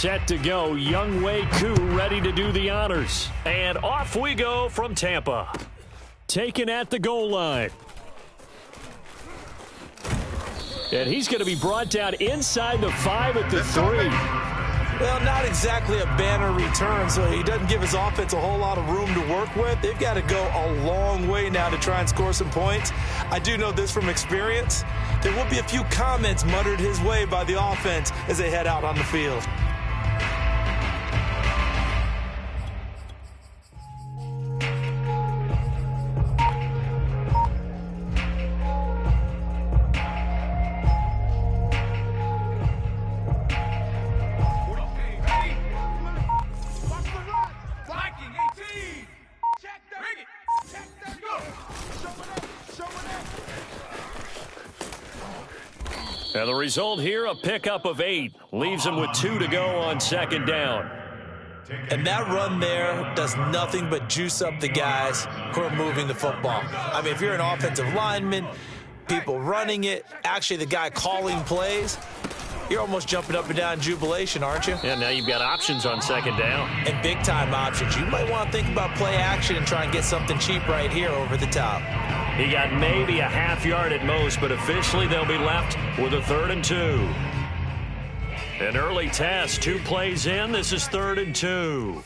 set to go. Younghoe Koo ready to do the honors. And off we go from Tampa. Taken at the goal line. And he's going to be brought down inside the 5 at the 3. Well, not exactly a banner return, so he doesn't give his offense a whole lot of room to work with. They've got to go a long way now to try and score some points. I do know this from experience. There will be a few comments muttered his way by the offense as they head out on the field. And the result here, a pickup of 8. Leaves them with 2 to go on second down. And that run there does nothing but juice up the guys who are moving the football. I mean, if you're an offensive lineman, people running it, actually the guy calling plays, you're almost jumping up and down in jubilation, aren't you? Yeah, now you've got options on second down. And big-time options. You might want to think about play action and try and get something cheap right here over the top. He got maybe a half yard at most, but officially they'll be left with a 3rd and 2. An early test, 2 plays in. This is 3rd and 2.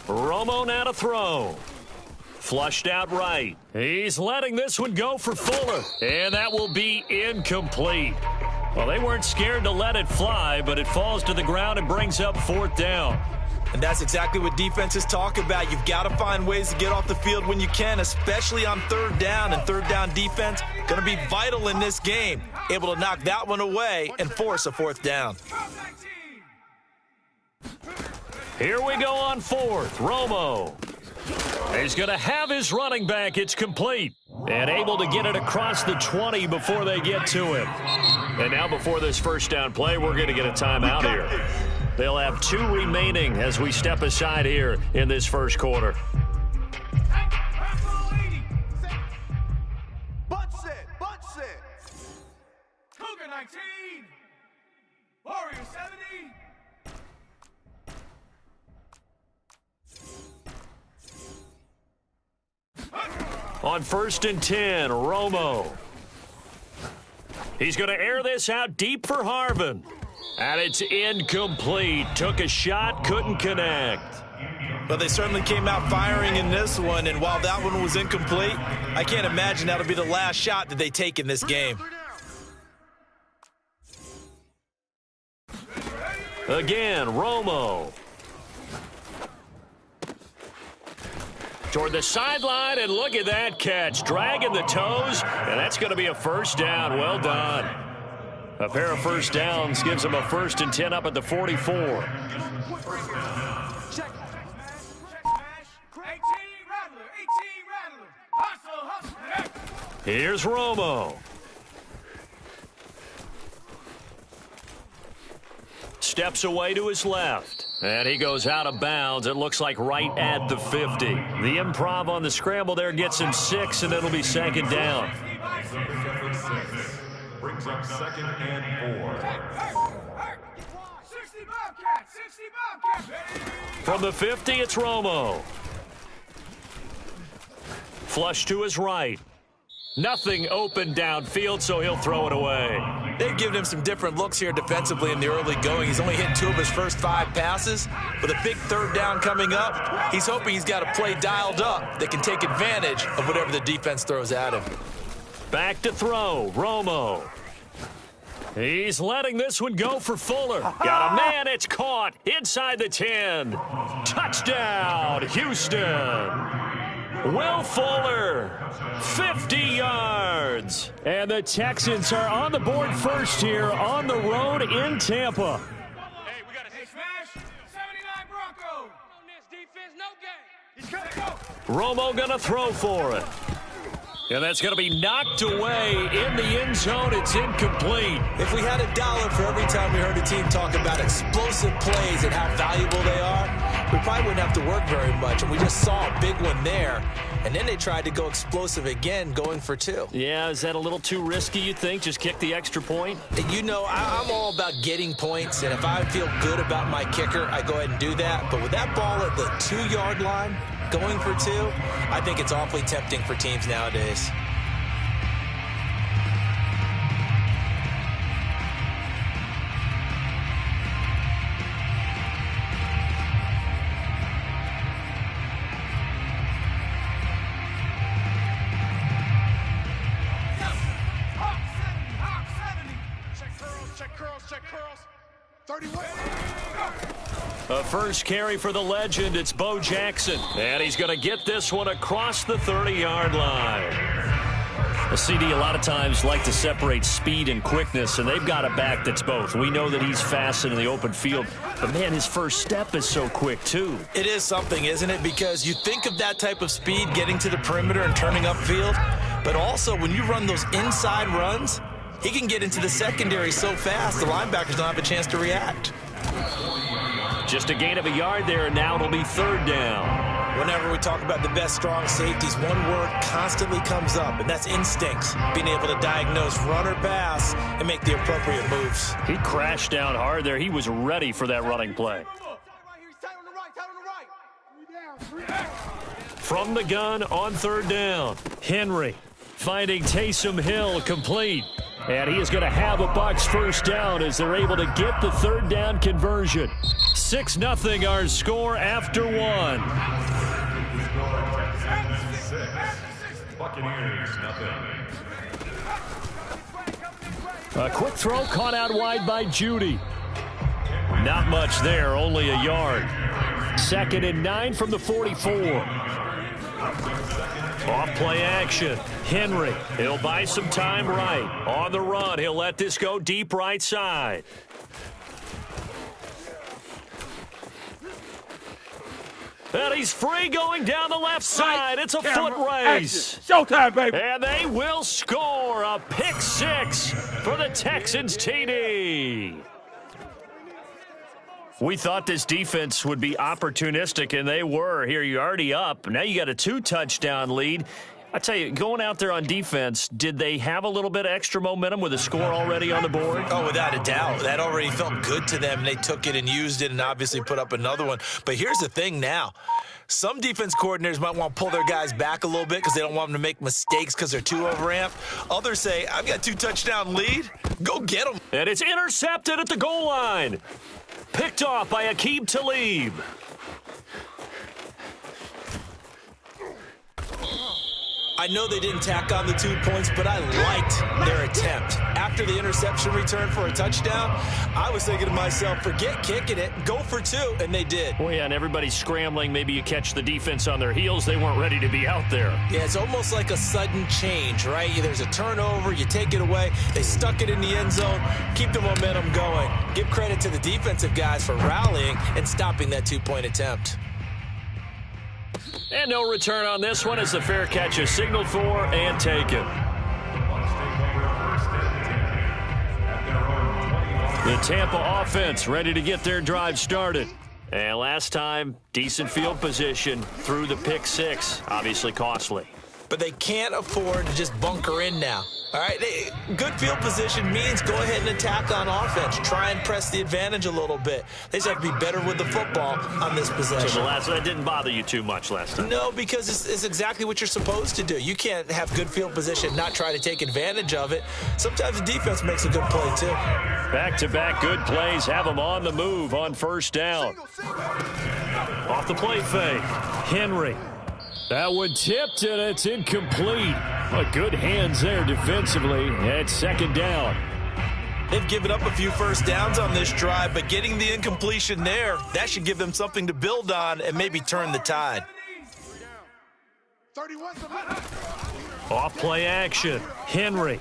Romo now to throw. Flushed out right. He's letting this one go for Fuller. And that will be incomplete. Well, they weren't scared to let it fly, but it falls to the ground and brings up 4th down. And that's exactly what defenses talk about. You've got to find ways to get off the field when you can, especially on 3rd down. And 3rd down defense going to be vital in this game. Able to knock that one away and force a 4th down. Here we go on 4th. Romo. He's going to have his running back. It's complete. And able to get it across the 20 before they get to him. And now before this first down play, we're going to get a timeout here. They'll have 2 remaining as we step aside here in this first quarter. Butt set. Cougar 19. Warrior 70. On 1st and 10, Romo. He's going to air this out deep for Harvin. And it's incomplete. Took a shot, couldn't connect. But they certainly came out firing in this one, and while that one was incomplete, I can't imagine that'll be the last shot that they take in this game. Again, Romo. Toward the sideline, and look at that catch. Dragging the toes, and that's going to be a 1st down. Well done. A pair of 1st downs gives them a 1st and 10 up at the 44. Here's Romo. Steps away to his left. And he goes out of bounds. It looks like right at the 50. The improv on the scramble there gets him 6, and it'll be 2nd down. Brings up 2nd and 4. From the 50, it's Romo. Flush to his right. Nothing open downfield, so he'll throw it away. They've given him some different looks here defensively in the early going. He's only hit 2 of his first 5 passes. With a big 3rd down coming up, he's hoping he's got a play dialed up that can take advantage of whatever the defense throws at him. Back to throw, Romo. He's letting this one go for Fuller. Got a man, it's caught inside the 10. Touchdown, Houston. Will Fuller, 50 yards. And the Texans are on the board first here on the road in Tampa. Hey, we got a smash. 79 Broncos. On this defense, no game. He's got to go. Romo gonna throw for it. And that's going to be knocked away in the end zone. It's incomplete. If we had $1 for every time we heard a team talk about explosive plays and how valuable they are, we probably wouldn't have to work very much. And we just saw a big one there. And then they tried to go explosive again, going for 2. Yeah, is that a little too risky, you think? Just kick the extra point? You know, I'm all about getting points, and if I feel good about my kicker, I go ahead and do that. But with that ball at the 2-yard line, going for 2, I think it's awfully tempting for teams nowadays. A first carry for the legend. It's Bo Jackson. And he's going to get this one across the 30-yard line. A CD a lot of times like to separate speed and quickness, and they've got a back that's both. We know that he's fast in the open field, but, man, his first step is so quick, too. It is something, isn't it? Because you think of that type of speed getting to the perimeter and turning upfield, but also when you run those inside runs, he can get into the secondary so fast the linebackers don't have a chance to react. Just a gain of a yard there, and now it'll be 3rd down. Whenever we talk about the best strong safeties, one word constantly comes up, and that's instincts. Being able to diagnose run or pass and make the appropriate moves. He crashed down hard there. He was ready for that running play. From the gun on 3rd down, Henry finding Taysom Hill complete. And he is going to have a Bucs first down as they're able to get the 3rd down conversion. 6-0 our score after 1. Buccaneers, nothing. A quick throw caught out wide by Judy. Not much there, only a yard. 2nd and 9 from the 44. Off play action. Henry, he'll buy some time right. On the run, he'll let this go deep right side. And he's free going down the left side. It's a foot race. Showtime, baby. And they will score a pick 6 for the Texans TD. We thought this defense would be opportunistic, and they were. Here, you're already up. Now you got a 2-touchdown lead. I tell you, going out there on defense, did they have a little bit of extra momentum with a score already on the board? Oh, without a doubt. That already felt good to them. They took it and used it and obviously put up another one. But here's the thing now. Some defense coordinators might want to pull their guys back a little bit because they don't want them to make mistakes because they're too overamped. Others say, I've got a 2-touchdown lead. Go get them. And it's intercepted at the goal line. Picked off by Aqib Talib. I know they didn't tack on the 2 points, but I liked their attempt. After the interception return for a touchdown, I was thinking to myself, forget kicking it, go for 2, and they did. Well, yeah, and everybody's scrambling. Maybe you catch the defense on their heels. They weren't ready to be out there. Yeah, it's almost like a sudden change, right? There's a turnover, you take it away, they stuck it in the end zone, keep the momentum going. Give credit to the defensive guys for rallying and stopping that 2-point attempt. And no return on this one as the fair catch is signaled for and taken. The Tampa offense ready to get their drive started. And last time, decent field position through the pick 6. Obviously costly. But they can't afford to just bunker in now. All right, good field position means go ahead and attack on offense. Try and press the advantage a little bit. They just have to be better with the football on this possession. So that didn't bother you too much last time? No, because it's exactly what you're supposed to do. You can't have good field position and not try to take advantage of it. Sometimes the defense makes a good play, too. Back-to-back good plays have them on the move on first down. Off the play fake, Henry. That one tipped, and it's incomplete. But good hands there defensively at 2nd down. They've given up a few first downs on this drive, but getting the incompletion there, that should give them something to build on and maybe turn the tide. Off play action, Henry.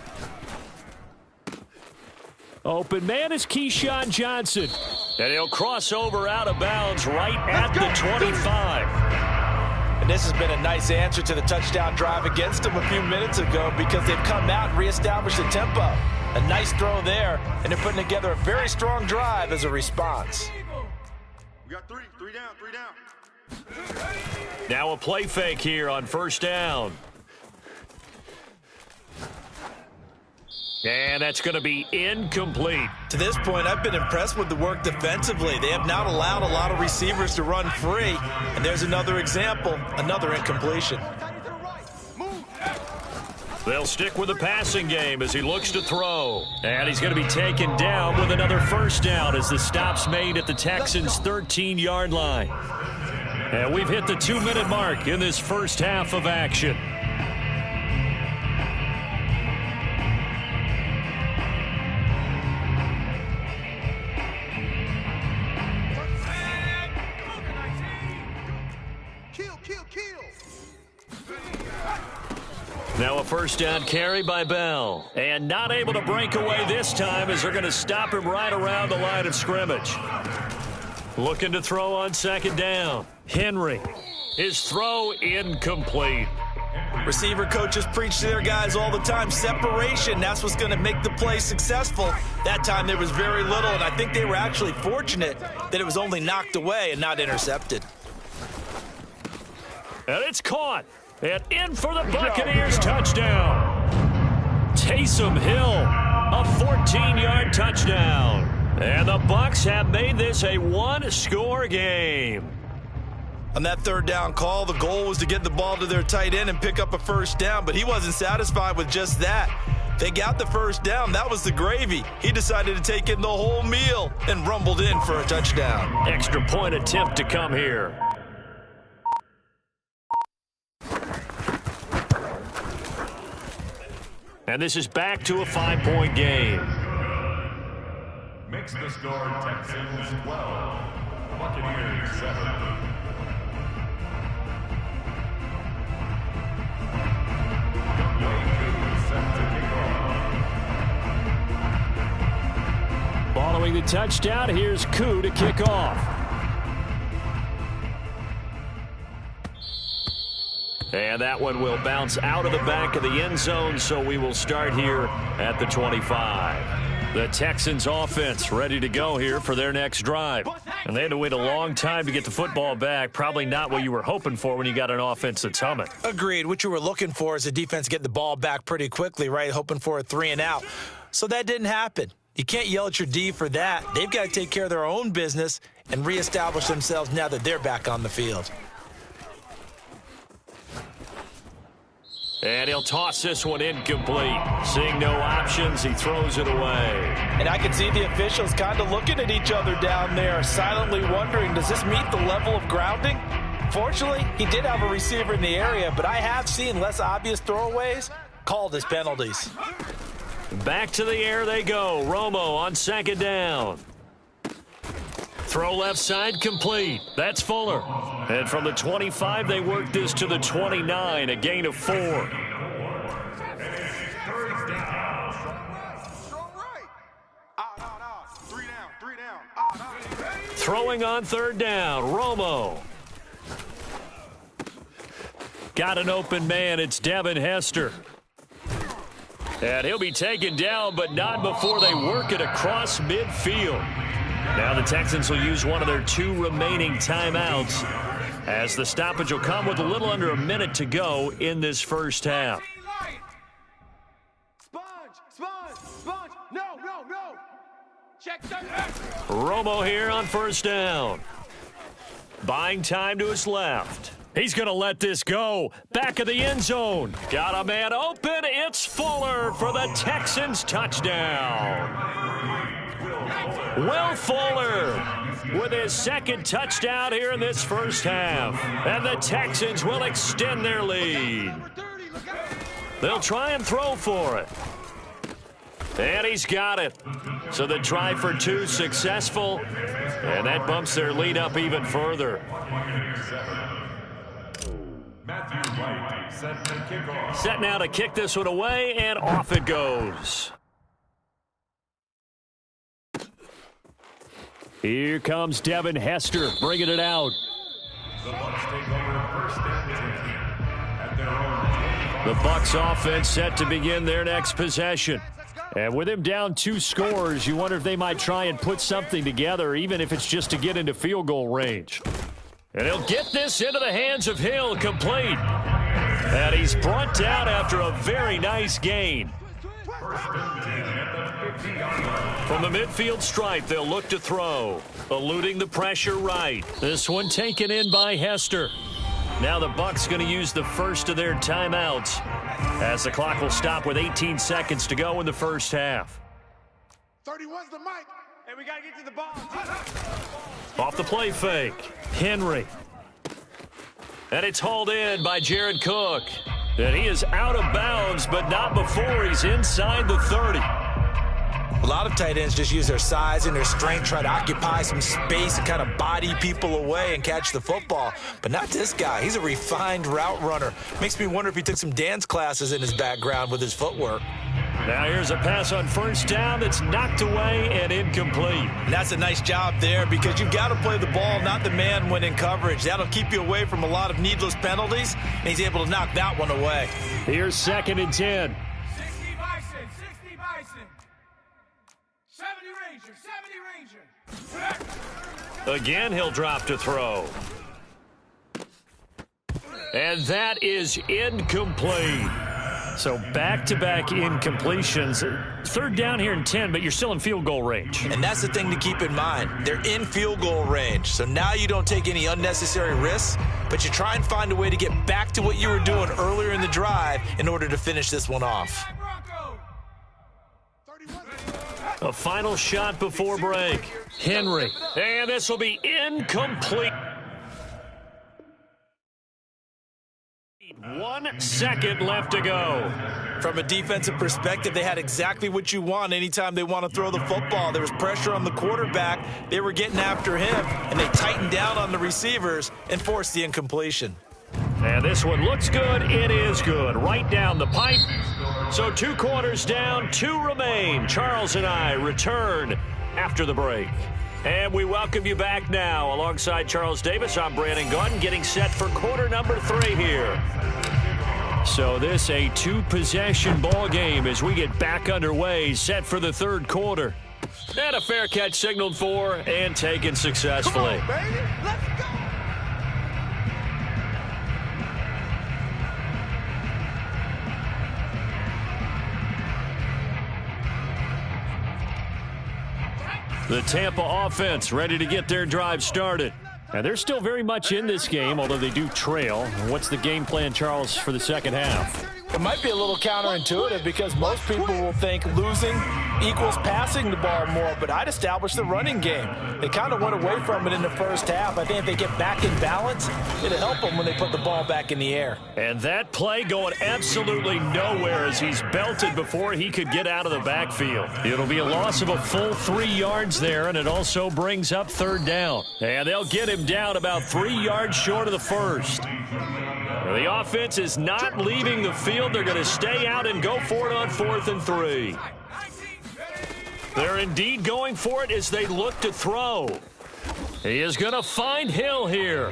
Open man is Keyshawn Johnson. And he'll cross over out of bounds right at the 25. And this has been a nice answer to the touchdown drive against them a few minutes ago because they've come out and reestablished the tempo. A nice throw there, and they're putting together a very strong drive as a response. We got three down. Now a play fake here on first down. And that's going to be incomplete. To this point, I've been impressed with the work defensively. They have not allowed a lot of receivers to run free. And there's another example, another incompletion. They'll stick with the passing game as he looks to throw. And he's going to be taken down with another first down as the stop's made at the Texans' 13-yard line. And we've hit the 2-minute mark in this first half of action. Now a first down carry by Bell. And not able to break away this time as they're going to stop him right around the line of scrimmage. Looking to throw on second down. Henry. His throw incomplete. Receiver coaches preach to their guys all the time. Separation, that's what's going to make the play successful. That time there was very little, and I think they were actually fortunate that it was only knocked away and not intercepted. And it's caught. And in for the Buccaneers touchdown. Taysom Hill, a 14-yard touchdown. And the Bucs have made this a one-score game. On that third down call, the goal was to get the ball to their tight end and pick up a first down, but he wasn't satisfied with just that. They got the first down. That was the gravy. He decided to take in the whole meal and rumbled in for a touchdown. Extra point attempt to come here. And this is back to a 5-point game. Makes the score Texans 12, Buccaneers 7. Following the touchdown, here's Koo to kick off. And that one will bounce out of the back of the end zone, so we will start here at the 25. The Texans offense ready to go here for their next drive. And they had to wait a long time to get the football back. Probably not what you were hoping for when you got an offense that's humming. Agreed. What you were looking for is a defense get the ball back pretty quickly, right? Hoping for a 3-and-out. So that didn't happen. You can't yell at your D for that. They've got to take care of their own business and reestablish themselves now that they're back on the field. And he'll toss this one incomplete. Seeing no options, he throws it away. And I can see the officials kind of looking at each other down there, silently wondering, does this meet the level of grounding? Fortunately, he did have a receiver in the area, but I have seen less obvious throwaways called as penalties. Back to the air they go. Romo on second down. Throw left side complete. That's Fuller. And from the 25, they work this to the 29, a gain of 4. Throwing on third down, Romo. Got an open man. It's Devin Hester. And he'll be taken down, but not before they work it across midfield. Now the Texans will use one of their 2 remaining timeouts as the stoppage will come with a little under a minute to go in this first half. Sponge. No. Check the Romo here on first down. Buying time to his left. He's going to let this go. Back of the end zone. Got a man open. It's Fuller for the Texans touchdown. Will Fuller with his second touchdown here in this first half. And the Texans will extend their lead. They'll try and throw for it. And he's got it. So the try for 2 successful. And that bumps their lead up even further. Matthew Wright set to kick off. Set now to kick this one away, and off it goes. Here comes Devin Hester bringing it out. The Bucs take over first and 10 at their own 25. The Bucs offense set to begin their next possession. And with him down 2 scores, you wonder if they might try and put something together, even if it's just to get into field goal range. And he'll get this into the hands of Hill, complete. And he's brought down after a very nice gain. From the midfield stripe, they'll look to throw. Eluding the pressure right. This one taken in by Hester. Now the Bucs going to use the first of their timeouts as the clock will stop with 18 seconds to go in the first half. 31's the mic. Hey, we got to get to the ball. Off the play fake, Henry. And it's hauled in by Jared Cook. And he is out of bounds, but not before he's inside the 30. A lot of tight ends just use their size and their strength, try to occupy some space and kind of body people away and catch the football. But not this guy. He's a refined route runner. Makes me wonder if he took some dance classes in his background with his footwork. Now here's a pass on first down that's knocked away and incomplete. And that's a nice job there because you've got to play the ball, not the man when in coverage. That'll keep you away from a lot of needless penalties, and he's able to knock that one away. Here's 2nd and 10. 60 Bison, 60 Bison. 70 Ranger, 70 Ranger. Again, he'll drop to throw. And that is incomplete. So back-to-back incompletions. 3rd down here and 10, but you're still in field goal range. And that's the thing to keep in mind. They're in field goal range. So now you don't take any unnecessary risks, but you try and find a way to get back to what you were doing earlier in the drive in order to finish this one off. A final shot before break. Henry. And this will be incomplete. 1 second left to go. From a defensive perspective, they had exactly what you want anytime they want to throw the football. There was pressure on the quarterback. They were getting after him, and they tightened down on the receivers and forced the incompletion. And this one looks good. It is good. Right down the pipe. So 2 quarters down, 2 remain. Charles and I return after the break. And we welcome you back now. Alongside Charles Davis, I'm Brandon Gunn, getting set for quarter number 3 here. So this a 2-possession ball game as we get back underway, set for the 3rd quarter. And a fair catch signaled for and taken successfully. Come on, baby. Let's go. The Tampa offense ready to get their drive started. And they're still very much in this game, although they do trail. What's the game plan, Charles, for the second half? It might be a little counterintuitive because most people will think losing equals passing the ball more, but I'd establish the running game. They kind of went away from it in the first half. I think if they get back in balance, it'll help them when they put the ball back in the air. And that play going absolutely nowhere as he's belted before he could get out of the backfield. It'll be a loss of a full 3 yards there, and it also brings up 3rd down. And they'll get him down about 3 yards short of the first. The offense is not leaving the field. They're going to stay out and go for it on 4th and 3. They're indeed going for it as they look to throw. He is going to find Hill here.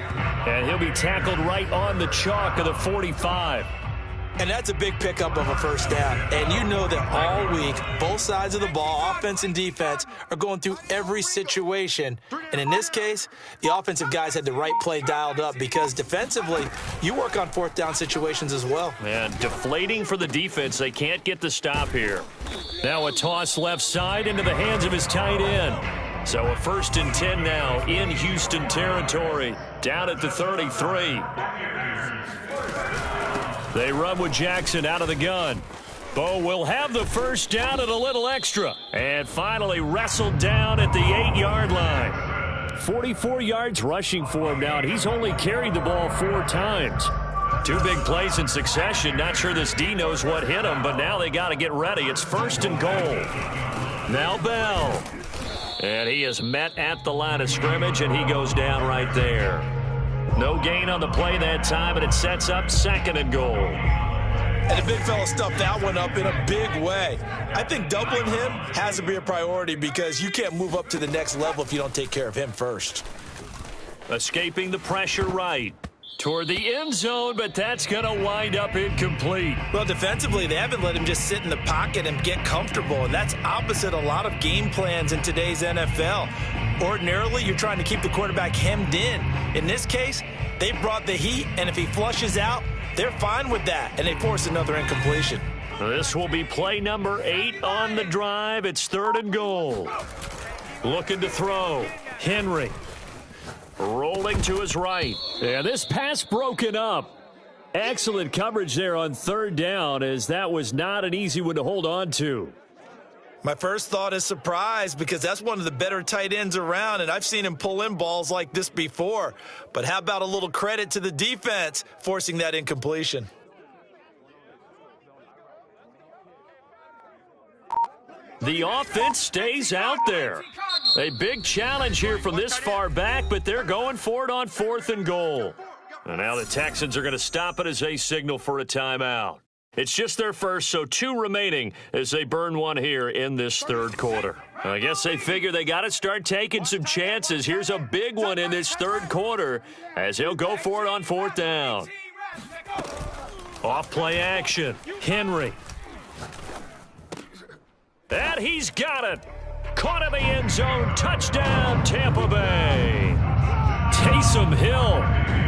And he'll be tackled right on the chalk of the 45. And that's a big pickup of a first down. And you know that all week, both sides of the ball, offense and defense, are going through every situation. And in this case, the offensive guys had the right play dialed up because defensively, you work on 4th down situations as well. And deflating for the defense. They can't get the stop here. Now a toss left side into the hands of his tight end. So a 1st and 10 now in Houston territory, down at the 33. They run with Jackson out of the gun. Bo will have the first down and a little extra. And finally wrestled down at the 8-yard line. 44 yards rushing for him now, and he's only carried the ball 4 times. 2 big plays in succession. Not sure this D knows what hit him, but now they got to get ready. It's 1st and goal. Now Bell. And he is met at the line of scrimmage, and he goes down right there. No gain on the play that time, and it sets up 2nd and goal. And the big fella stuffed that one up in a big way. I think doubling him has to be a priority because you can't move up to the next level if you don't take care of him first. Escaping the pressure right. Toward the end zone, but that's going to wind up incomplete. Well, defensively, they haven't let him just sit in the pocket and get comfortable, and that's opposite a lot of game plans in today's NFL. Ordinarily, you're trying to keep the quarterback hemmed in. In this case, they brought the heat, and if he flushes out, they're fine with that, and they force another incompletion. This will be play number 8 on the drive. It's 3rd and goal. Looking to throw. Henry. Rolling to his right. And this pass broken up. Excellent coverage there on 3rd down, as that was not an easy one to hold on to. My first thought is surprise, because that's one of the better tight ends around, and I've seen him pull in balls like this before. But how about a little credit to the defense forcing that incompletion? The offense stays out there. A big challenge here from this far back, but they're going for it on 4th and goal. And now the Texans are going to stop it as they signal for a timeout. It's just their first, so 2 remaining as they burn one here in this 3rd quarter. I guess they figure they got to start taking some chances. Here's a big one in this 3rd quarter as he'll go for it on 4th down. Off play action. Henry. And he's got it. Caught in the end zone. Touchdown, Tampa Bay. Taysom Hill,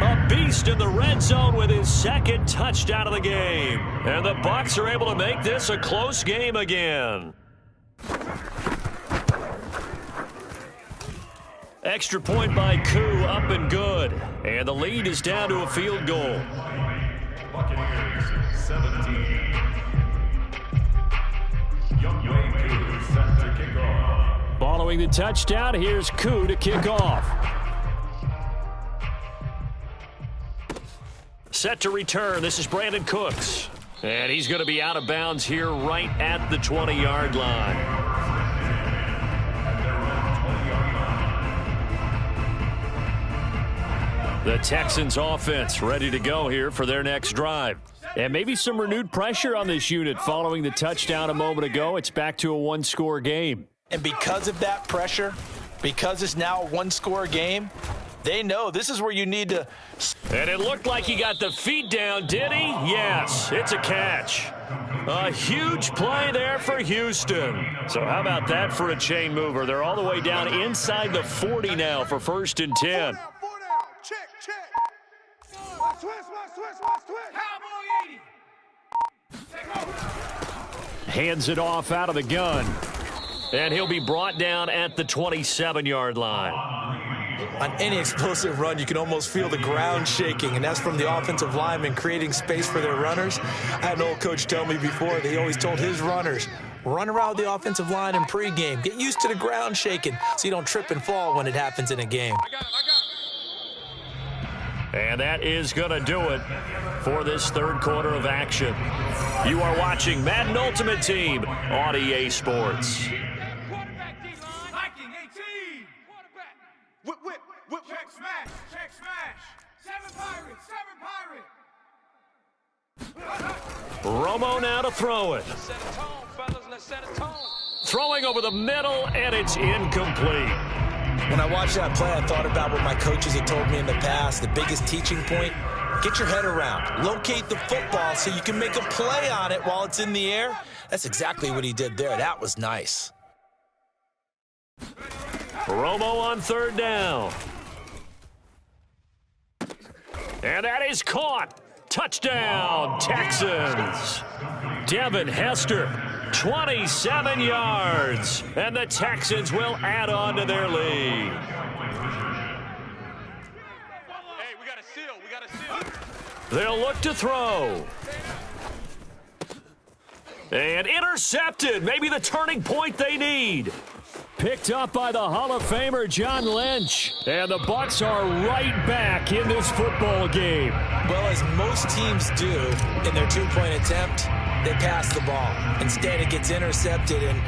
a beast in the red zone with his 2nd touchdown of the game. And the Bucs are able to make this a close game again. Extra point by Koo, up and good. And the lead is down to a field goal. Buccaneers 17. Younghoe Koo set to kick off. Following the touchdown, here's Koo to kick off. Set to return. This is Brandon Cooks. And he's going to be out of bounds here right at the 20-yard line. The Texans offense ready to go here for their next drive. And maybe some renewed pressure on this unit following the touchdown a moment ago. It's back to a 1-score game. And because of that pressure, because it's now a 1-score game, they know this is where you need to. And it looked like he got the feet down, did he? Yes, it's a catch. A huge play there for Houston. So how about that for a chain mover? They're all the way down inside the 40 now for 1st and 10. Check. Watch twist. Cowboy 80. Take over. Hands it off out of the gun. And he'll be brought down at the 27-yard line. On any explosive run, you can almost feel the ground shaking, and that's from the offensive linemen creating space for their runners. I had an old coach tell me before that he always told his runners, run around the offensive line in pregame. Get used to the ground shaking so you don't trip and fall when it happens in a game. I got it. And that is going to do it for this 3rd quarter of action. You are watching Madden Ultimate Team on EA Sports. Quarterback D-line. Viking 18. Quarterback. Whip. Check smash. 7 Pirates. Romo now to throw it. Let's set a tone, fellas. Let's set a tone. Throwing over the middle, and it's incomplete. When I watched that play, I thought about what my coaches had told me in the past. The biggest teaching point, get your head around. Locate the football so you can make a play on it while it's in the air. That's exactly what he did there. That was nice. Romo on 3rd down. And that is caught. Touchdown, Texans. Devin Hester, 27 yards. And the Texans will add on to their lead. Hey, we got a seal. They'll look to throw. And intercepted. Maybe the turning point they need. Picked up by the Hall of Famer John Lynch. And the Bucs are right back in this football game. Well, as most teams do in their 2-point attempt, they pass the ball. Instead, it gets intercepted. And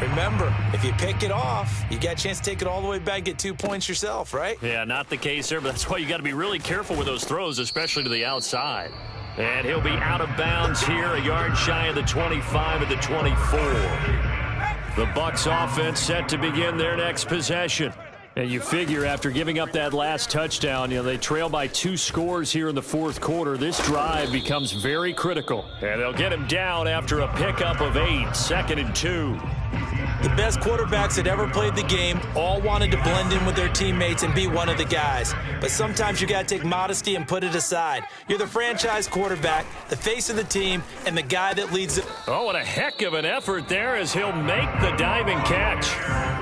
remember, if you pick it off, you got a chance to take it all the way back, get 2 points yourself, right? Yeah, not the case there, but that's why you got to be really careful with those throws, especially to the outside. And he'll be out of bounds here, a yard shy of the 25 at the 24. The Bucs offense set to begin their next possession. And you figure after giving up that last touchdown, they trail by 2 scores here in the fourth quarter. This drive becomes very critical. And they'll get him down after a pickup of 8, 2nd and 2. The best quarterbacks that ever played the game all wanted to blend in with their teammates and be one of the guys. But sometimes you got to take modesty and put it aside. You're the franchise quarterback, the face of the team, and the guy that leads it. Oh, what a heck of an effort there as he'll make the diving catch.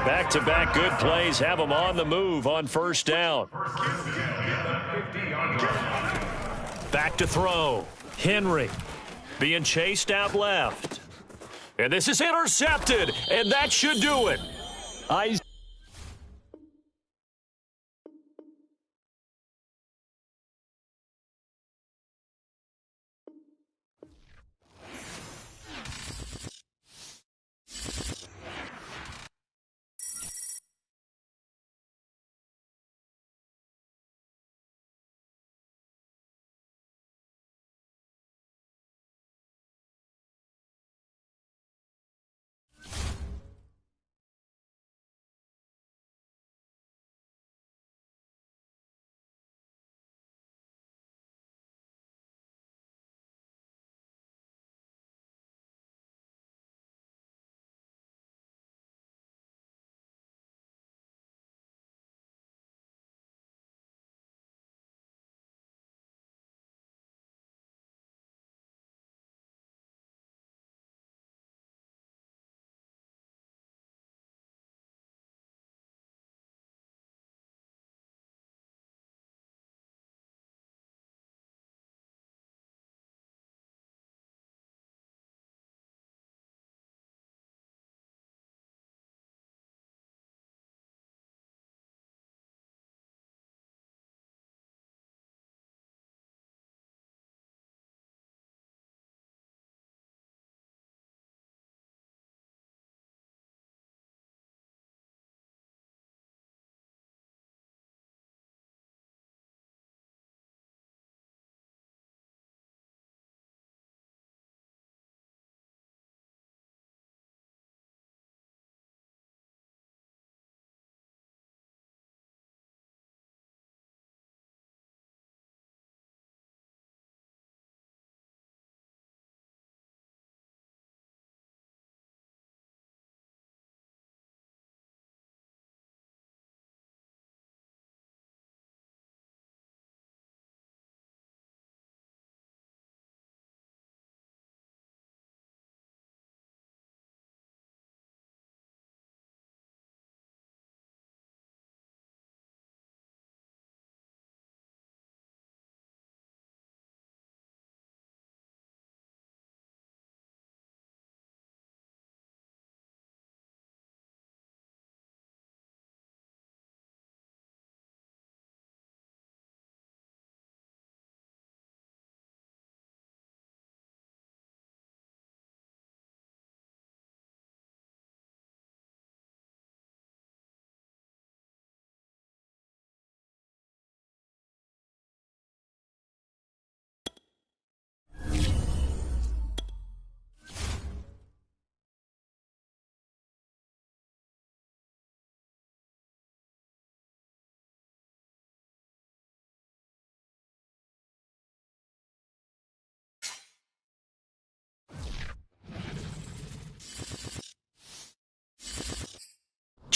Back-to-back good plays have him on the move on first down. Back to throw. Henry being chased out left. And this is intercepted, and that should do it.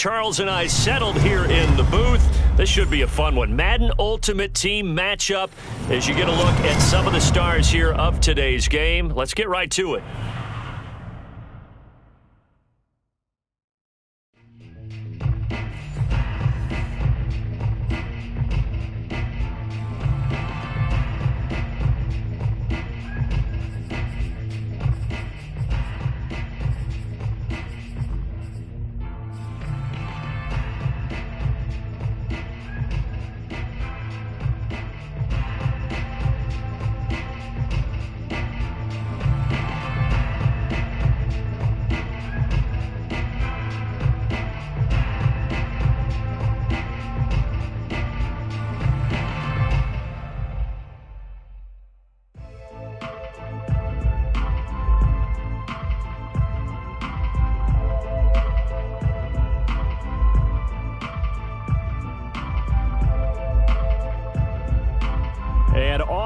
Charles and I settled here in the booth. This should be a fun one. Madden Ultimate Team matchup as you get a look at some of the stars here of today's game. Let's get right to it.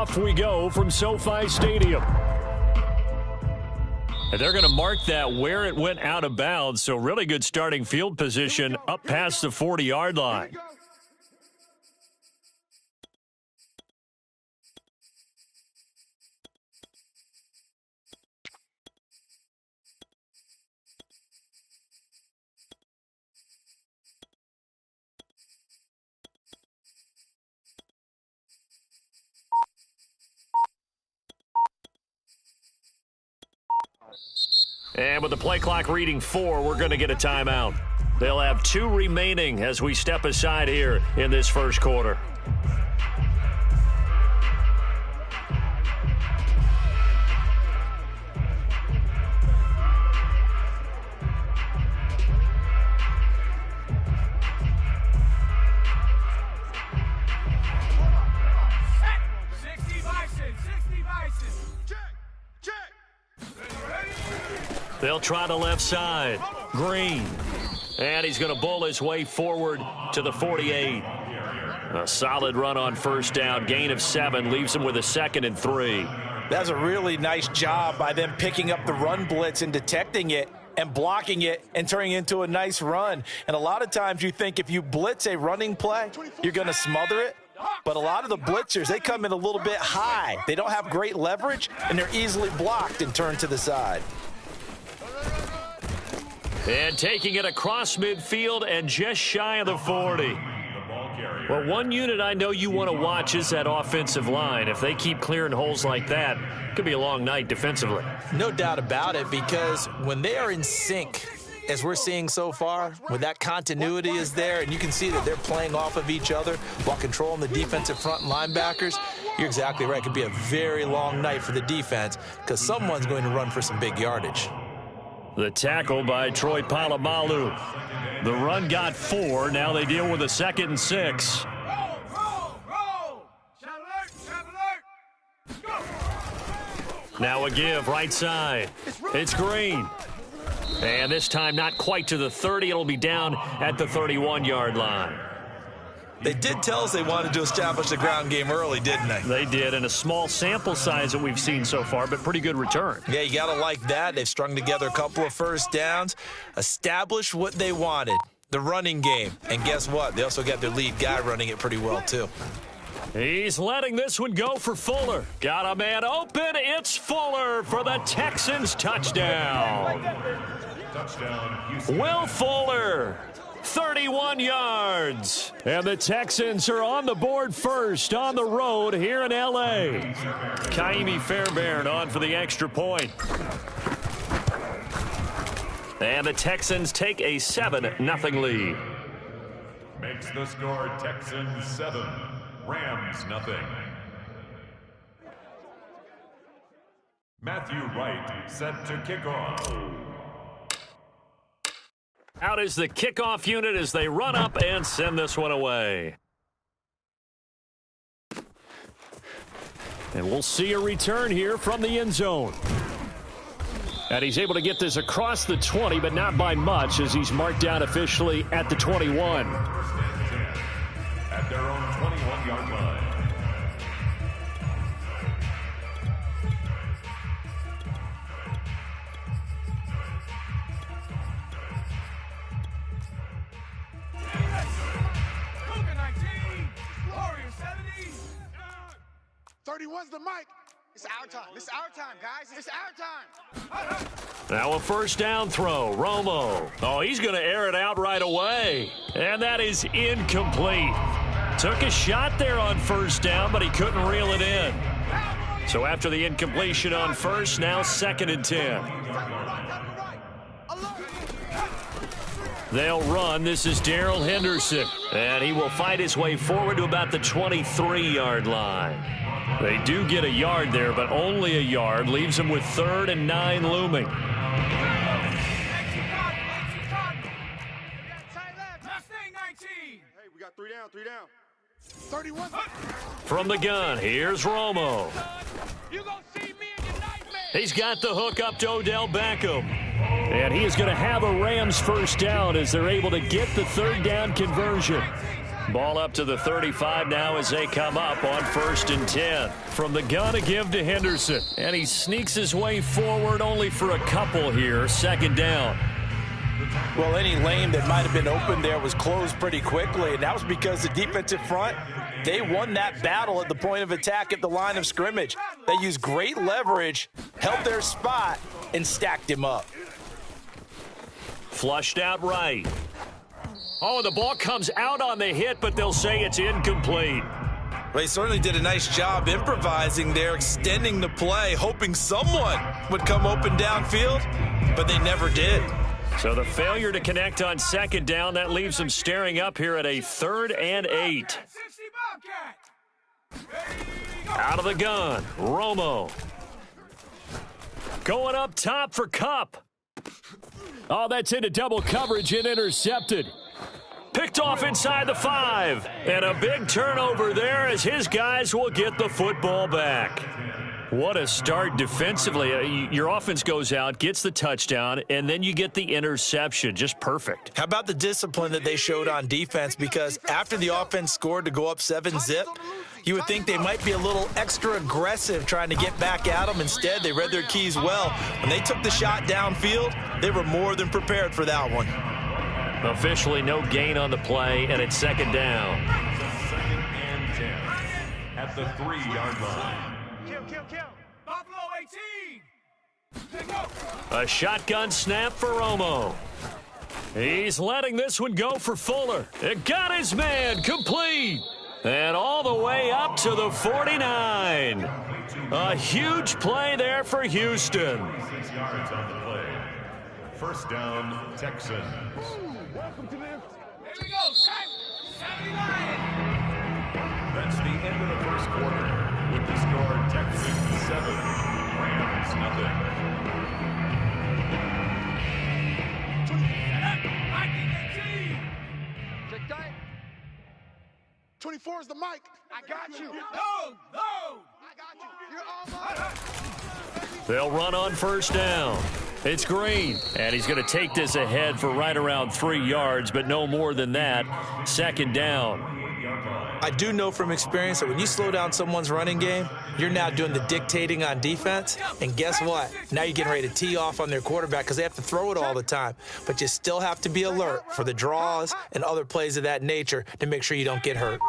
off we go from SoFi Stadium. And they're going to mark that where it went out of bounds, so really good starting field position up past the 40-yard line. And with the play clock reading 4, we're going to get a timeout. They'll have 2 remaining as we step aside here in this first quarter. They'll try the left side. Green. And he's going to bowl his way forward to the 48. A solid run on first down. Gain of 7 leaves him with a 2nd and 3. That's a really nice job by them picking up the run blitz and detecting it and blocking it and turning it into a nice run. And a lot of times you think if you blitz a running play, you're going to smother it. But a lot of the blitzers, they come in a little bit high. They don't have great leverage, and they're easily blocked and turned to the side. And taking it across midfield and just shy of the 40. Well, one unit I know you want to watch is that offensive line. If they keep clearing holes like that, it could be a long night defensively. No doubt about it, because when they are in sync, as we're seeing so far, when that continuity is there, and you can see that they're playing off of each other while controlling the defensive front linebackers, you're exactly right. It could be a very long night for the defense because someone's going to run for some big yardage. The tackle by Troy Polamalu. The run got 4. Now they deal with a 2nd and 6. Now a give right side. It's Green. And this time not quite to the 30. It'll be down at the 31-yard line. They did tell us they wanted to establish the ground game early, didn't they? They did, and a small sample size that we've seen so far, but pretty good return. Yeah, you got to like that. They've strung together a couple of first downs, established what they wanted, the running game. And guess what? They also got their lead guy running it pretty well, too. He's letting this one go for Fuller. Got a man open. It's Fuller for the Texans touchdown. Will Fuller. 31 yards. And the Texans are on the board first on the road here in L.A. Kaimi Fairbairn on for the extra point. And the Texans take a 7-0 lead. Makes the score Texans 7, Rams 0. Matthew Wright set to kick off. Out is the kickoff unit as they run up and send this one away. And we'll see a return here from the end zone. And he's able to get this across the 20, but not by much as he's marked down officially at the 21. At their own 21-yard line. What's the mic? It's our time. It's our time, guys. It's our time. Now a first down throw. Romo. Oh, he's going to air it out right away. And that is incomplete. Took a shot there on first down, but he couldn't reel it in. So after the incompletion on first, now 2nd and 10. They'll run. This is Darrell Henderson. And he will fight his way forward to about the 23-yard line. They do get a yard there, but only a yard. Leaves them with 3rd and 9 looming. Hey, we got 3 down, 3 down. 31. From the gun, here's Romo. He's got the hook up to Odell Beckham. And he is going to have a Rams first down as they're able to get the 3rd down conversion. Ball up to the 35 now as they come up on 1st and 10. From the gun, a give to Henderson. And he sneaks his way forward only for a couple here. 2nd down. Well, any lane that might have been open there was closed pretty quickly, and that was because the defensive front, they won that battle at the point of attack at the line of scrimmage. They used great leverage, held their spot, and stacked him up. Flushed out right. Oh, the ball comes out on the hit, but they'll say it's incomplete. Well, he certainly did a nice job improvising there, extending the play, hoping someone would come open downfield, but they never did. So the failure to connect on 2nd down, that leaves them staring up here at a 3rd and 8. Out of the gun, Romo. Going up top for Kupp. Oh, that's into double coverage and intercepted. Picked off inside the 5. And a big turnover there as his guys will get the football back. What a start defensively. Your offense goes out, gets the touchdown, and then you get the interception. Just perfect. How about the discipline that they showed on defense? Because after the offense scored to go up 7-zip, you would think they might be a little extra aggressive trying to get back at them. Instead, they read their keys well. When they took the shot downfield, they were more than prepared for that one. Officially no gain on the play, and it's 2nd down. 2nd and 10 at the 3-yard line. Kill. Buffalo 18. Go. A shotgun snap for Romo. He's letting this one go for Fuller. It got his man complete. And all the way up to the 49. A huge play there for Houston. 6 yards on the play. 1st down, Texans. Welcome to the... Here we go. 79. That's the end of the 1st quarter. With the score, Texans 7, Rams nothing. Check that. 24 is the mic. I got you. No. I got you. You're almost. They'll run on 1st down. It's Green, and he's going to take this ahead for right around 3 yards, but no more than that. 2nd down. I do know from experience that when you slow down someone's running game, you're now doing the dictating on defense. And guess what? Now you're getting ready to tee off on their quarterback because they have to throw it all the time. But you still have to be alert for the draws and other plays of that nature to make sure you don't get hurt.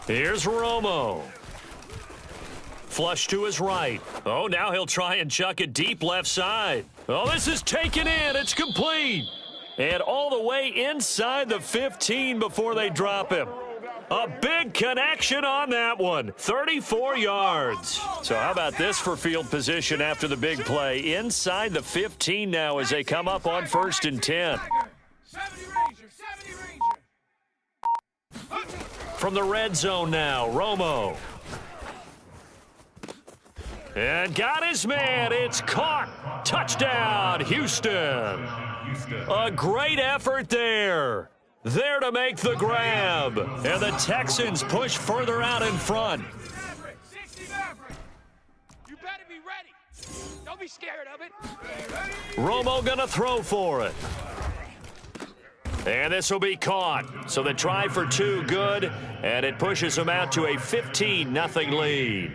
Here's Romo. Flush to his right. Oh, now he'll try and chuck it deep left side. Oh, this is taken in. It's complete. And all the way inside the 15 before they drop him. A big connection on that one. 34 yards. So how about this for field position after the big play? Inside the 15 now as they come up on 1st and 10. 70 Ranger. From the red zone now, Romo. And got his man. It's caught. Touchdown, Houston. A great effort there. There to make the grab. And the Texans push further out in front. You better be ready. Don't be scared of it. Romo gonna throw for it. And this will be caught. So the try for 2 good, and it pushes them out to a 15-0 lead.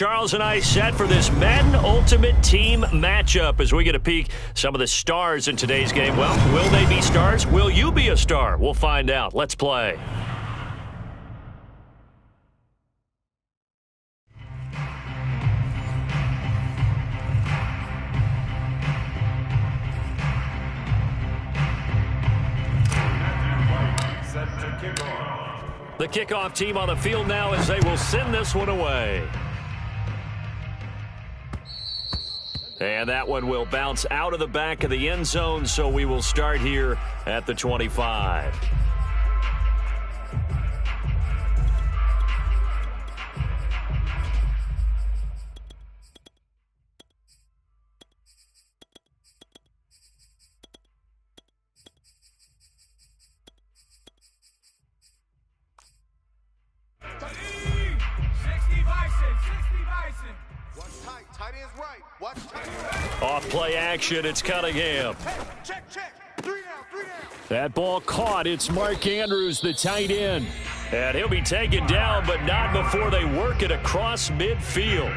Charles and I set for this Madden Ultimate Team matchup as we get a peek some of the stars in today's game. Well, will they be stars? Will you be a star? We'll find out. Let's play. The kickoff team on the field now as they will send this one away. And that one will bounce out of the back of the end zone, so we will start here at the 25. Off play action, it's Cunningham. Check. 3 down. That ball caught. It's Mark Andrews, the tight end. And he'll be taken down, but not before they work it across midfield.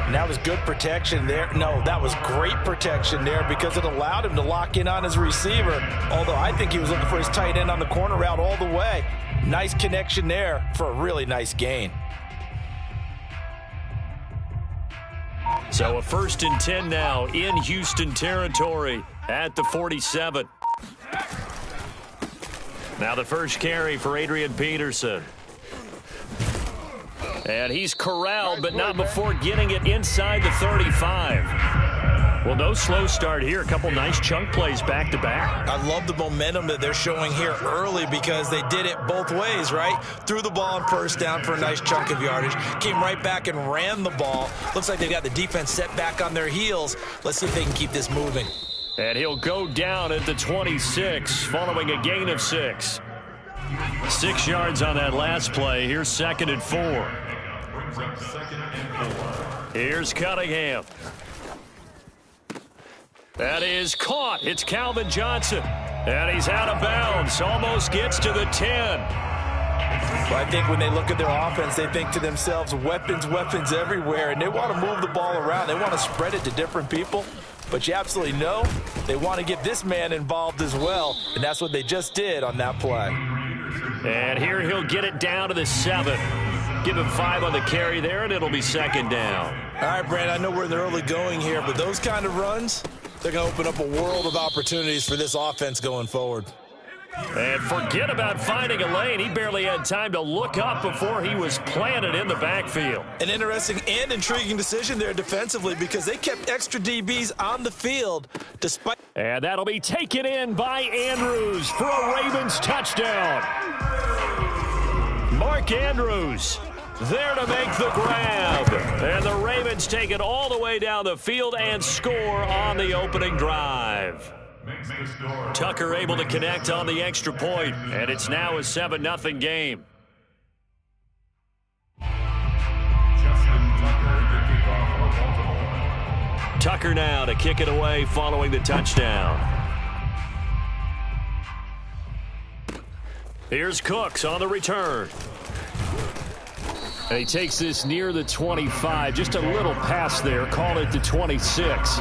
And that was good protection there. No, that was great protection there because it allowed him to lock in on his receiver. Although I think he was looking for his tight end on the corner route all the way. Nice connection there for a really nice gain. So a 1st and 10 now in Houston territory at the 47. Now the first carry for Adrian Peterson. And he's corralled, but not before getting it inside the 35. Well, no slow start here. A couple nice chunk plays back-to-back. I love the momentum that they're showing here early because they did it both ways, right? Threw the ball on 1st down for a nice chunk of yardage. Came right back and ran the ball. Looks like they've got the defense set back on their heels. Let's see if they can keep this moving. And he'll go down at the 26 following a gain of 6. 6 yards on that last play. Here's 2nd and 4. Brings up 2nd and 4. Here's Cunningham. That is caught. It's Calvin Johnson. And he's out of bounds. Almost gets to the 10. Well, I think when they look at their offense, they think to themselves, weapons everywhere. And they want to move the ball around. They want to spread it to different people. But you absolutely know they want to get this man involved as well. And that's what they just did on that play. And here he'll get it down to the 7. Give him 5 on the carry there, and it'll be 2nd down. All right, Brad, I know we're in the early going here, but those kind of runs, they're going to open up a world of opportunities for this offense going forward. And forget about finding a lane. He barely had time to look up before he was planted in the backfield. An interesting and intriguing decision there defensively because they kept extra DBs on the field despite... And that'll be taken in by Andrews for a Ravens touchdown. Mark Andrews there to make the grab. And the Ravens take it all the way down the field and score on the opening drive. Tucker able to connect on the extra point, and it's now a 7-0 game. Tucker now to kick it away following the touchdown. Here's Cooks on the return. And he takes this near the 25. Just a little pass there. Call it the 26.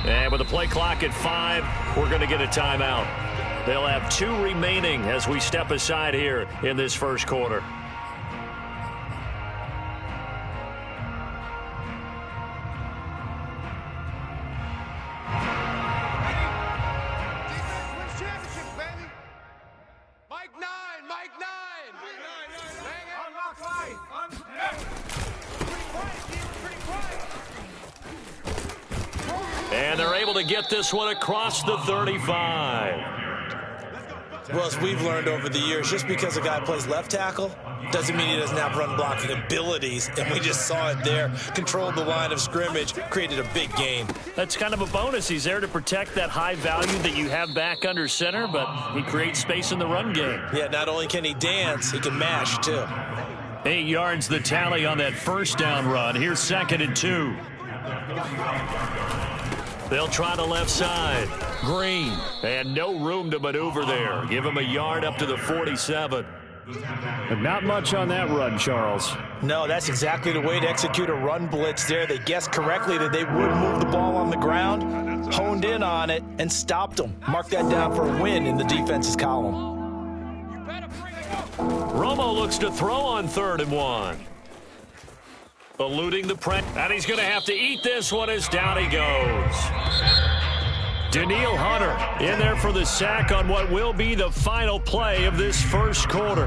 And with the play clock at 5, we're going to get a timeout. They'll have 2 remaining as we step aside here in this first quarter. And they're able to get this one across the 35. Well, as we've learned over the years, just because a guy plays left tackle doesn't mean he doesn't have run blocking abilities, and we just saw it there. Controlled the line of scrimmage, created a big gain. That's kind of a bonus. He's there to protect that high value that you have back under center, but he creates space in the run game. Yeah, not only can he dance, he can mash, too. 8 yards the tally on that first down run. Here's 2nd and 2. They'll try the left side. Green. And no room to maneuver there. Give him a yard up to the 47. But not much on that run, Charles. No, that's exactly the way to execute a run blitz there. They guessed correctly that they would move the ball on the ground, honed in on it, and stopped them. Mark that down for a win in the defense's column. You better bring it up. Romo looks to throw on 3rd and 1. Eluding the press. And he's going to have to eat this one as down he goes. Danielle Hunter in there for the sack on what will be the final play of this first quarter.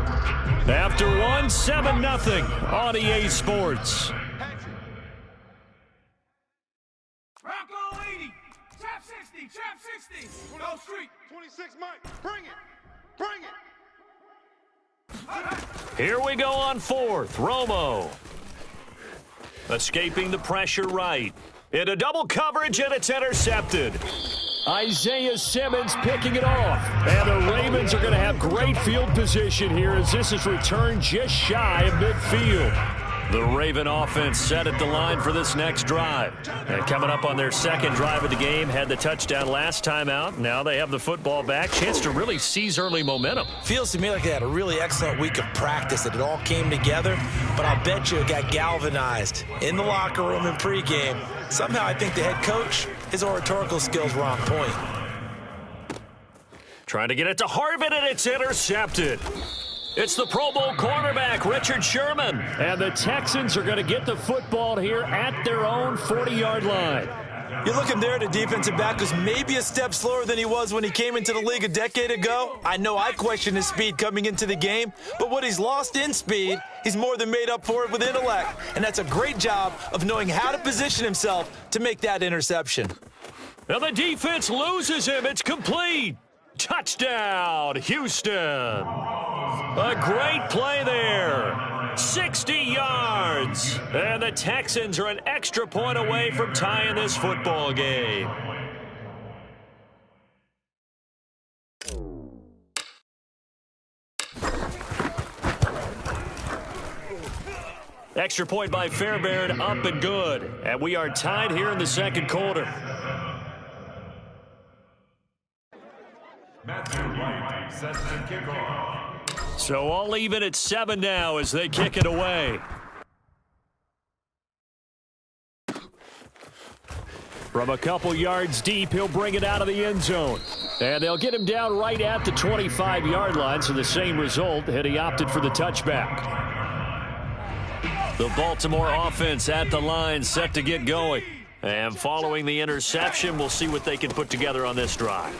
After 1, 7-0 on EA Sports. Bronco 80. Trap 60. Trap 60. Go street. 26 Mike. Bring it. Here we go on 4th. Romo. Escaping the pressure right. Into double coverage, and it's intercepted. Isaiah Simmons picking it off. And the Ravens are going to have great field position here as this is returned just shy of midfield. The Raven offense set at the line for this next drive. And coming up on their 2nd drive of the game, had the touchdown last time out. Now they have the football back. Chance to really seize early momentum. Feels to me like they had a really excellent week of practice, that it all came together, but I'll bet you it got galvanized in the locker room in pregame. Somehow I think the head coach, his oratorical skills were on point. Trying to get it to Harvin, and it's intercepted. It's the Pro Bowl cornerback, Richard Sherman. And the Texans are going to get the football here at their own 40-yard line. You're looking there at a defensive back who's maybe a step slower than he was when he came into the league a decade ago. I know I questioned his speed coming into the game, but what he's lost in speed, he's more than made up for it with intellect. And that's a great job of knowing how to position himself to make that interception. And the defense loses him. It's complete. Touchdown, Houston. A great play there. 60 yards. And the Texans are an extra point away from tying this football game. Extra point by Fairbairn, up and good. And we are tied here in the 2nd quarter. Matthew Wright sets the kickoff. So all even at 7 now as they kick it away. From a couple yards deep, he'll bring it out of the end zone. And they'll get him down right at the 25-yard line, so the same result, and he opted for the touchback. The Baltimore offense at the line, set to get going. And following the interception, we'll see what they can put together on this drive.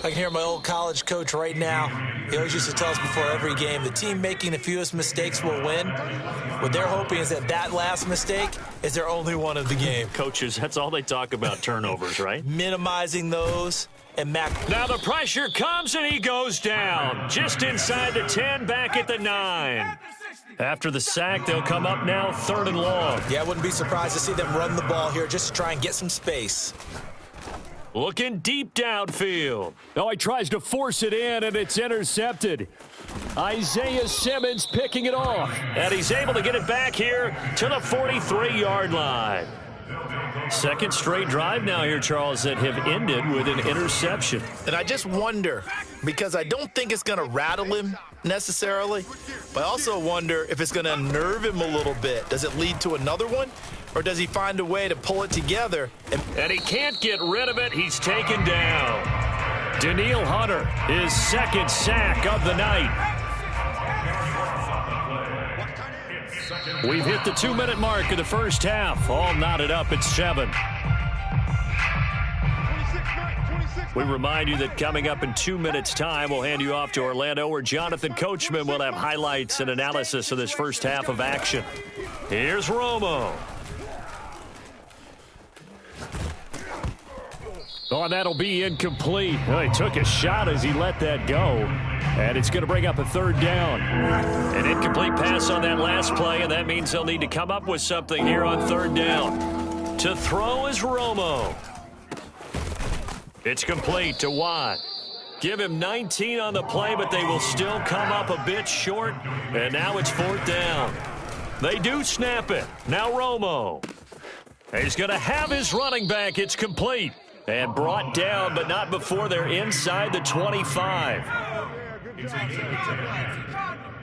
I can hear my old college coach right now. He always used to tell us before every game, the team making the fewest mistakes will win. What they're hoping is that that last mistake is their only one of the game. Coaches, that's all they talk about, turnovers, right? Minimizing those. And now the pressure comes, and he goes down. Just inside the 10, back at the 9. After the sack, they'll come up now 3rd and long. Yeah, I wouldn't be surprised to see them run the ball here just to try and get some space. Looking deep downfield. Oh, he tries to force it in, and it's intercepted. Isaiah Simmons picking it off. And he's able to get it back here to the 43-yard line. 2nd straight drive now here, Charles, that have ended with an interception. And I just wonder, because I don't think it's going to rattle him necessarily, but I also wonder if it's going to unnerve him a little bit. Does it lead to another one, or does he find a way to pull it together? And he can't get rid of it. He's taken down. Danielle Hunter, his 2nd sack of the night. We've hit the 2-minute mark of the first half. All knotted up at 7. We remind you that coming up in 2 minutes' time, we'll hand you off to Orlando, where Jonathan Coachman will have highlights and analysis of this first half of action. Here's Romo. Oh, and that'll be incomplete. Well, he took a shot as he let that go. And it's going to bring up a third down. An incomplete pass on that last play, and that means they'll need to come up with something here on third down. To throw is Romo. It's complete to Watt. Give him 19 on the play, but they will still come up a bit short. And now it's fourth down. They do snap it. Now Romo. He's going to have his running back. It's complete. And brought down, but not before they're inside the 25.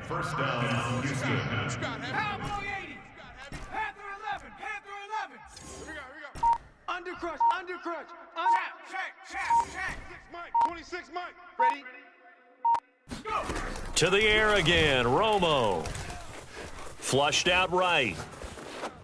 First down, Houston. Cowboy 80. Panther 11. Panther 11. Here we go. Undercrush. Undercrush. Check. 26 Mike. Ready? Go. To the air again. Romo. Flushed out right.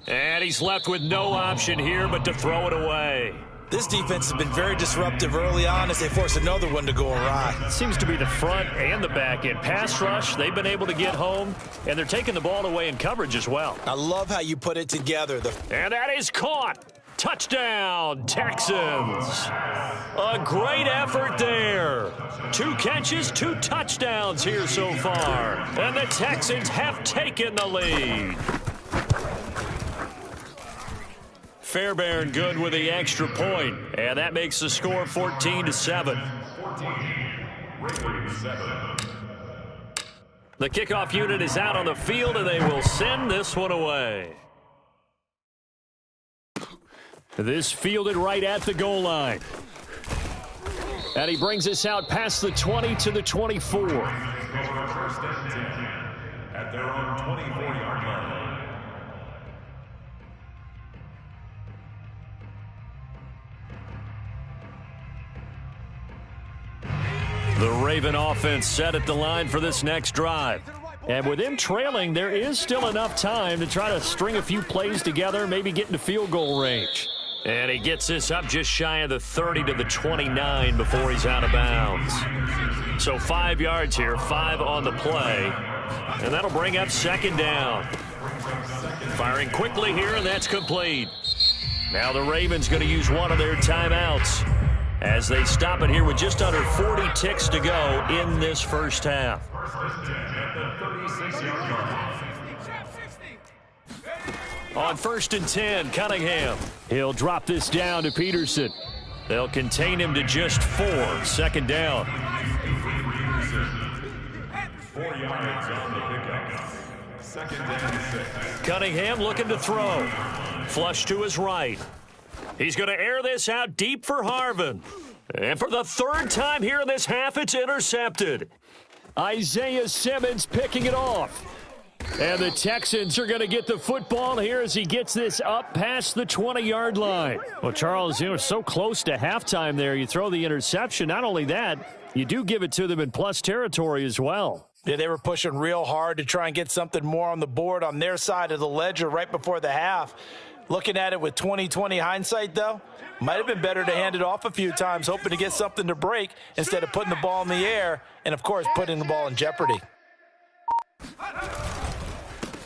And he's left with no option here but to throw it away. This defense has been very disruptive early on as they force another one to go awry. Seems to be the front and the back end. Pass rush, they've been able to get home, and they're taking the ball away in coverage as well. I love how you put it together. And that is caught. Touchdown, Texans. A great effort there. 2 catches, 2 touchdowns here so far. And the Texans have taken the lead. Fairbairn good with the extra point, and that makes the score 14-7. The kickoff unit is out on the field, and they will send this one away. This fielded right at the goal line. And he brings us out past the 20 to the 24. First and 10 at their own 24-yard line. The Raven offense set at the line for this next drive. And with him trailing, there is still enough time to try to string a few plays together, maybe get into field goal range. And he gets this up just shy of the 30 to the 29 before he's out of bounds. So 5 yards here, 5 on the play. And that'll bring up second down. Firing quickly here, and that's complete. Now the Ravens going to use one of their timeouts as they stop it here with just under 40 ticks to go in this first half. On first and 10, Cunningham. He'll drop this down to Peterson. They'll contain him to just 4. Second down. 4 yards on the pickup. Second down 6. Cunningham looking to throw. Flush to his right. He's going to air this out deep for Harvin. And for the third time here in this half, it's intercepted. Isaiah Simmons picking it off. And the Texans are going to get the football here as he gets this up past the 20-yard line. Well, Charles, you know, so close to halftime there. You throw the interception. Not only that, you do give it to them in plus territory as well. Yeah, they were pushing real hard to try and get something more on the board on their side of the ledger right before the half. Looking at it with 20/20 hindsight, though, might have been better to hand it off a few times, hoping to get something to break instead of putting the ball in the air and, of course, putting the ball in jeopardy.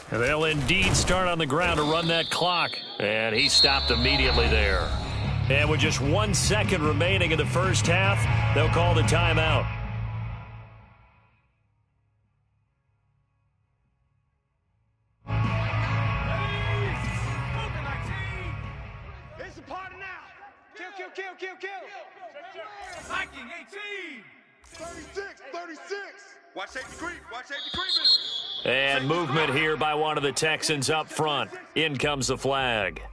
They'll indeed start on the ground to run that clock. And he stopped immediately there. And with just 1 second remaining in the first half, they'll call the timeout. It's a party now. Kill. Viking 18. 36. Watch safety creep. And movement here by one of the Texans up front. In comes the flag.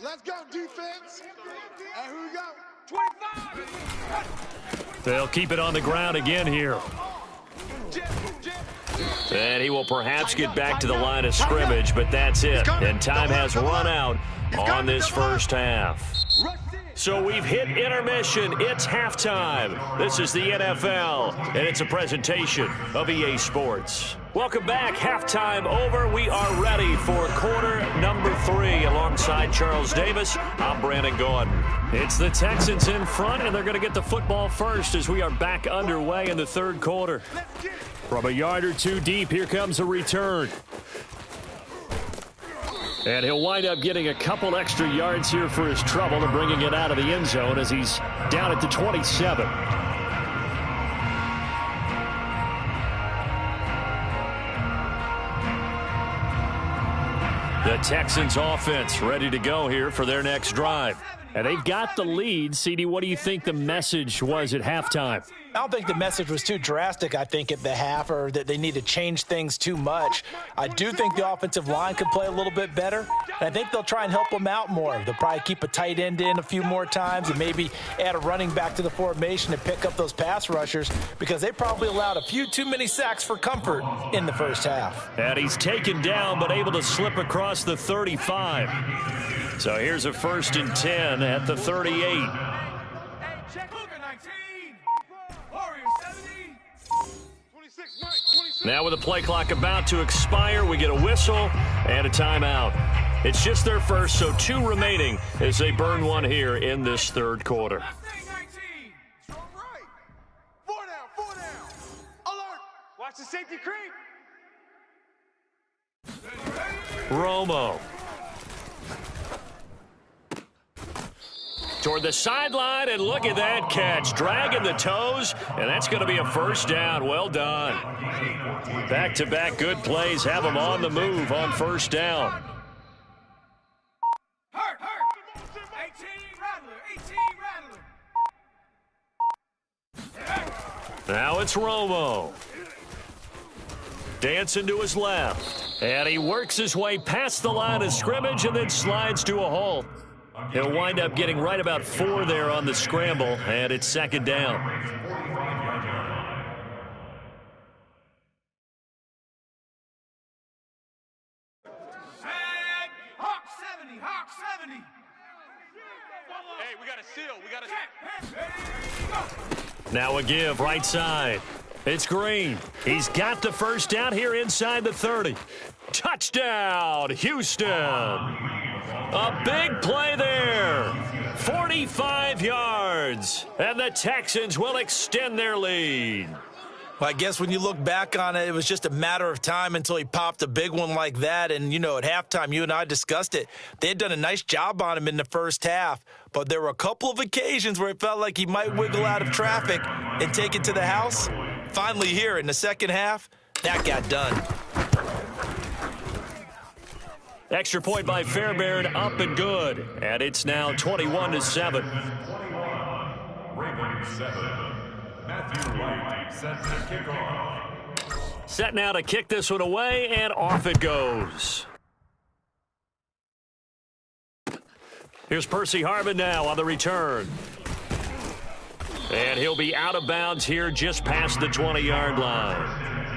Let's go, defense. And who we got? 25. They'll keep it on the ground again here. And he will perhaps get back to the line of scrimmage, but that's it. And time has run out on this first half. So we've hit intermission. It's halftime. This is the NFL, and it's a presentation of EA Sports. Welcome back. Halftime over. We are ready for quarter number 3. Alongside Charles Davis, I'm Brandon Gordon. It's the Texans in front, and they're going to get the football first as we are back underway in the third quarter. From a yard or two deep, here comes a return. And he'll wind up getting a couple extra yards here for his trouble and bringing it out of the end zone as he's down at the 27. The Texans offense ready to go here for their next drive. And they've got the lead. CD, what do you think the message was at halftime? I don't think the message was too drastic, I think, at the half, or that they need to change things too much. I do think the offensive line could play a little bit better, and I think they'll try and help them out more. They'll probably keep a tight end in a few more times and maybe add a running back to the formation to pick up those pass rushers, because they probably allowed a few too many sacks for comfort in the first half. And he's taken down but able to slip across the 35. So here's a 1st and 10 at the 38. Now with the play clock about to expire, we get a whistle and a timeout. It's just their first, so 2 remaining as they burn one here in this third quarter. Watch the safety creep. Romo. Toward the sideline, and look at that catch. Dragging the toes, and that's going to be a first down. Well done. Back-to-back good plays have them on the move on first down. Hurt. 18 Rattler. Now it's Romo. Dancing to his left. And he works his way past the line of scrimmage and then slides to a halt. He'll wind up getting right about 4 there on the scramble, and it's 2nd down. Hawk 70. Hey, we got a seal. Now a give, right side. It's Green. He's got the first down here inside the 30. Touchdown, Houston. A big play there. 45 yards. And the Texans will extend their lead. Well, I guess when you look back on it, it was just a matter of time until he popped a big one like that. And, at halftime, you and I discussed it. They had done a nice job on him in the first half. But there were a couple of occasions where it felt like he might wiggle out of traffic and take it to the house. Finally here in the second half, that got done. Extra point by Fairbairn, up and good. And it's now 21-7. Ravens 7. Matthew Wright set to kick off. Set now to kick this one away, and off it goes. Here's Percy Harvin now on the return. And he'll be out of bounds here just past the 20-yard line.